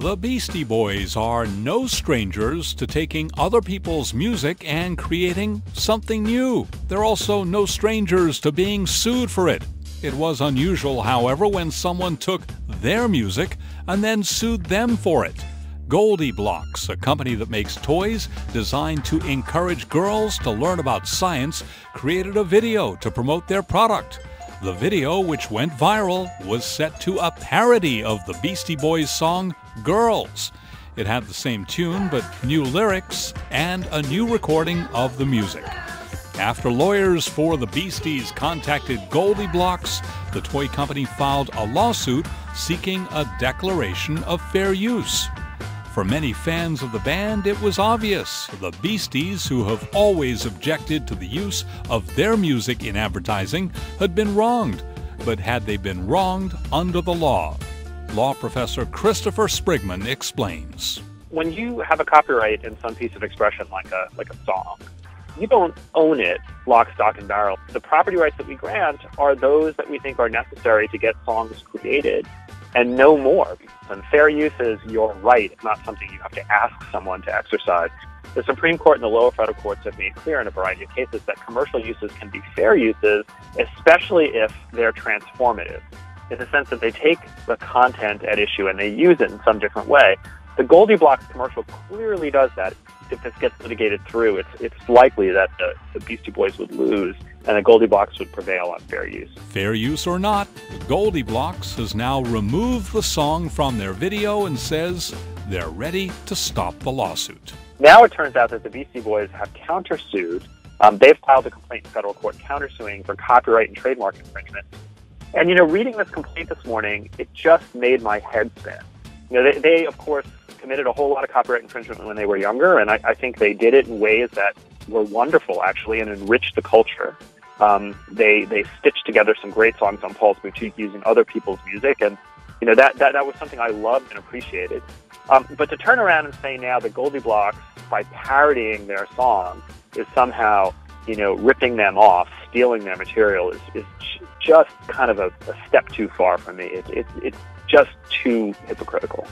The Beastie Boys are no strangers to taking other people's music and creating something new. They're also no strangers to being sued for it. It was unusual, however, when someone took their music and then sued them for it. GoldieBlox, a company that makes toys designed to encourage girls to learn about science, created a video to promote their product. The video, which went viral, was set to a parody of the Beastie Boys song Girls. It had the same tune but new lyrics and a new recording of the music. After lawyers for the Beasties contacted GoldieBlox, the toy company filed a lawsuit seeking a declaration of fair use. For many fans of the band, it was obvious. The Beasties, who have always objected to the use of their music in advertising, had been wronged. But had they been wronged under the law? Law professor Christopher Sprigman explains. When you have a copyright in some piece of expression like a song, you don't own it lock, stock, and barrel. The property rights that we grant are those that we think are necessary to get songs created and no more. And fair use is your right. It's not something you have to ask someone to exercise. The Supreme Court and the lower federal courts have made clear in a variety of cases that commercial uses can be fair uses, especially if they're transformative, in the sense that they take the content at issue and they use it in some different way. The GoldieBlox commercial clearly does that. If this gets litigated through, it's likely that the Beastie Boys would lose and the GoldieBlox would prevail on fair use. Fair use or not, GoldieBlox has now removed the song from their video and says they're ready to stop the lawsuit. Now it turns out that the Beastie Boys have countersued. They've filed a complaint in federal court countersuing for copyright and trademark infringement. And, reading this complaint this morning, it just made my head spin. They of course, committed a whole lot of copyright infringement when they were younger, and I think they did it in ways that were wonderful, actually, and enriched the culture. They stitched together some great songs on Paul's Boutique using other people's music, and that was something I loved and appreciated. But to turn around and say now that GoldieBlox, by parodying their song, is somehow ripping them off, stealing their material, is just kind of a step too far for me. It's just too hypocritical.